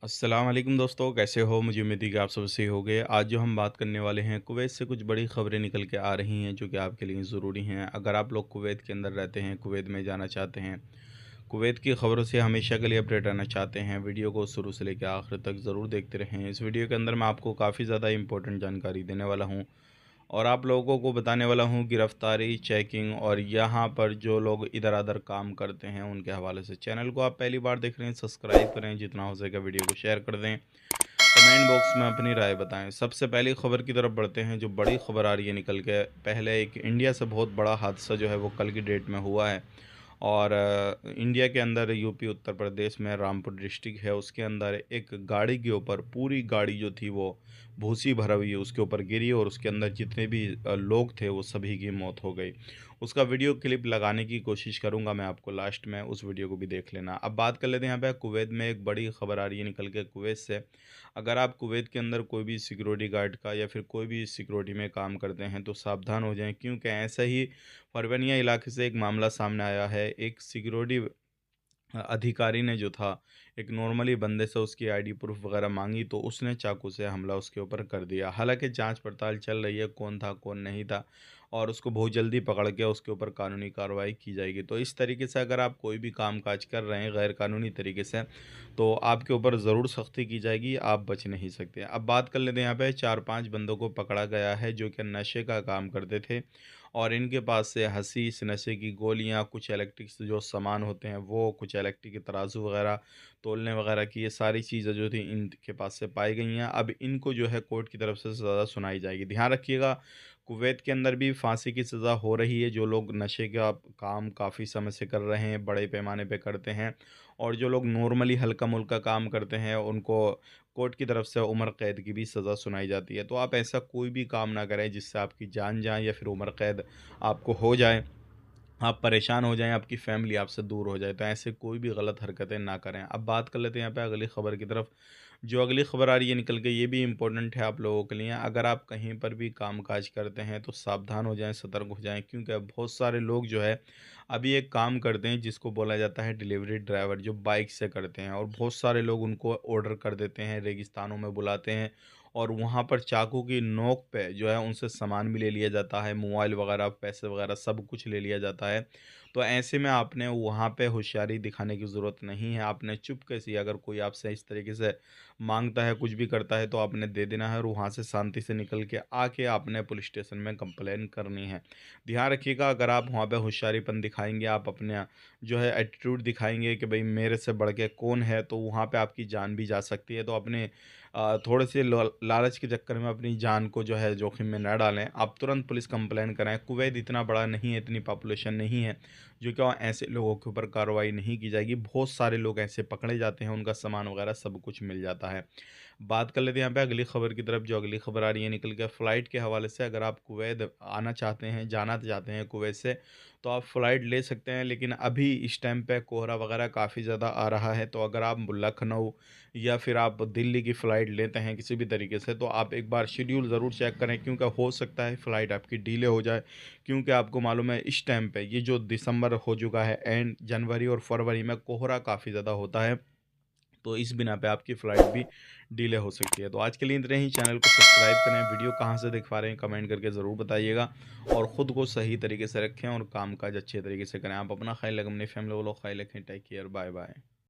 अस्सलाम वालेकुम दोस्तों, कैसे हो? मुझे उम्मीद है कि आप सब सही होंगे। आज जो हम बात करने वाले हैं, कुवैत से कुछ बड़ी खबरें निकल के आ रही हैं जो कि आपके लिए ज़रूरी हैं। अगर आप लोग कुवैत के अंदर रहते हैं, कुवैत में जाना चाहते हैं, कुवैत की खबरों से हमेशा के लिए अपडेट रहना चाहते हैं, वीडियो को शुरू से लेकर आखिर तक ज़रूर देखते रहें। इस वीडियो के अंदर मैं आपको काफ़ी ज़्यादा इंपॉर्टेंट जानकारी देने वाला हूँ और आप लोगों को बताने वाला हूँ गिरफ्तारी, चेकिंग और यहाँ पर जो लोग इधर-उधर काम करते हैं, उनके हवाले से। चैनल को आप पहली बार देख रहे हैं, सब्सक्राइब करें, जितना हो सके वीडियो को शेयर कर दें। कमेंट बॉक्स में अपनी राय बताएं। सबसे पहली खबर की तरफ बढ़ते हैं, जो बड़ी खबर आ रही है निकल के। पहले एक इंडिया से बहुत बड़ा हादसा जो है वो कल की डेट में हुआ है और इंडिया के अंदर यूपी उत्तर प्रदेश में रामपुर डिस्ट्रिक्ट है, उसके अंदर एक गाड़ी के ऊपर पूरी गाड़ी जो थी वो भूसी भरा हुई उसके ऊपर गिरी और उसके अंदर जितने भी लोग थे वो सभी की मौत हो गई। उसका वीडियो क्लिप लगाने की कोशिश करूंगा मैं आपको, लास्ट में उस वीडियो को भी देख लेना। अब बात कर लेते हैं यहाँ पे कुवैत में एक बड़ी खबर आ रही है निकल के कुवैत से। अगर आप कुवैत के अंदर कोई भी सिक्योरिटी गार्ड का या फिर कोई भी सिक्योरिटी में काम करते हैं तो सावधान हो जाएं, क्योंकि ऐसा ही परवनिया इलाके से एक मामला सामने आया है। एक सिक्योरिटी अधिकारी ने जो था, एक नॉर्मली बंदे से उसकी आईडी प्रूफ वगैरह मांगी तो उसने चाकू से हमला उसके ऊपर कर दिया। हालांकि जांच पड़ताल चल रही है, कौन था कौन नहीं था, और उसको बहुत जल्दी पकड़ के उसके ऊपर कानूनी कार्रवाई की जाएगी। तो इस तरीके से अगर आप कोई भी काम काज कर रहे हैं गैर कानूनी तरीके से, तो आपके ऊपर ज़रूर सख्ती की जाएगी, आप बच नहीं सकते। अब बात कर लेते हैं, यहाँ पे 4-5 बंदों को पकड़ा गया है जो कि नशे का काम करते थे और इनके पास से हशीश, नशे की गोलियाँ, कुछ इलेक्ट्रिक से जो सामान होते हैं वो, कुछ इलेक्ट्रिक के तराजू वगैरह, तौलने वगैरह की, ये सारी चीज़ें जो थी इनके पास से पाई गई हैं। अब इनको जो है कोर्ट की तरफ से सज़ा सुनाई जाएगी। ध्यान रखिएगा, कुवैत के अंदर भी फांसी की सज़ा हो रही है जो लोग नशे का काम काफ़ी समय से कर रहे हैं, बड़े पैमाने पे करते हैं, और जो लोग नॉर्मली हल्का-मुल्का काम करते हैं उनको कोर्ट की तरफ से उम्र कैद की भी सज़ा सुनाई जाती है। तो आप ऐसा कोई भी काम ना करें जिससे आपकी जान जाए या फिर उम्र कैद आपको हो जाए, आप परेशान हो जाएँ, आपकी फ़ैमिली आपसे दूर हो जाए। तो ऐसे कोई भी गलत हरकतें ना करें। अब बात कर लेते हैं यहाँ पे अगली खबर की तरफ। जो अगली खबर आ रही है निकल के, ये भी इम्पोर्टेंट है आप लोगों के लिए। अगर आप कहीं पर भी काम-काज करते हैं तो सावधान हो जाएँ, सतर्क हो जाएँ, क्योंकि अब बहुत सारे लोग जो है अभी एक काम करते हैं जिसको बोला जाता है डिलीवरी ड्राइवर, जो बाइक से करते हैं, और बहुत सारे लोग उनको ऑर्डर कर देते हैं, रेगिस्तानों में बुलाते हैं और वहाँ पर चाकू की नोक पे जो है उनसे सामान भी ले लिया जाता है, मोबाइल वगैरह, पैसे वगैरह सब कुछ ले लिया जाता है। तो ऐसे में आपने वहाँ पे होशियारी दिखाने की ज़रूरत नहीं है, आपने चुपके से, अगर कोई आपसे इस तरीके से माँगता है, कुछ भी करता है, तो आपने दे देना है और वहाँ से शांति से निकल के आके आपने पुलिस स्टेशन में कंप्लेन करनी है। ध्यान रखिएगा, अगर आप वहाँ पे होशियारीपन दिखाएँगे, आप अपना जो है एटीट्यूड दिखाएँगे कि भई मेरे से बढ़ के कौन है, तो वहाँ पे आपकी जान भी जा सकती है। तो अपने थोड़े से लालच के चक्कर में अपनी जान को जो है जोखिम में ना डालें। आप तुरंत पुलिस कंप्लेन कराएँ। कुवैत इतना बड़ा नहीं है, इतनी पॉपुलेशन नहीं है, जो कि वहाँ ऐसे लोगों के ऊपर कार्रवाई नहीं की जाएगी। बहुत सारे लोग ऐसे पकड़े जाते हैं, उनका सामान वगैरह सब कुछ मिल जाता है। बात कर लेते हैं यहाँ पे अगली खबर की तरफ। जो अगली खबर आ रही है निकल के फ़्लाइट के हवाले से, अगर आप कुवैत आना चाहते हैं, जाना चाहते हैं कुवैत से, तो आप फ़्लाइट ले सकते हैं। लेकिन अभी इस टाइम पे कोहरा वगैरह काफ़ी ज़्यादा आ रहा है, तो अगर आप लखनऊ या फिर आप दिल्ली की फ़्लाइट लेते हैं किसी भी तरीके से, तो आप एक बार शेड्यूल ज़रूर चेक करें, क्योंकि हो सकता है फ़्लाइट आपकी डिले हो जाए। क्योंकि आपको मालूम है इस टाइम पे ये जो दिसंबर हो चुका है, एंड जनवरी और फरवरी में कोहरा काफ़ी ज़्यादा होता है, तो इस बिना पे आपकी फ़्लाइट भी डिले हो सकती है। तो आज के लिए इतना ही। चैनल को सब्सक्राइब करें, वीडियो कहाँ से देख पा रहे हैं कमेंट करके ज़रूर बताइएगा, और ख़ुद को सही तरीके से रखें और काम काज अच्छे तरीके से करें। आप अपना ख्याल रखें, अपनी फैमिली वालों का ख्याल रखें। Take care, bye bye.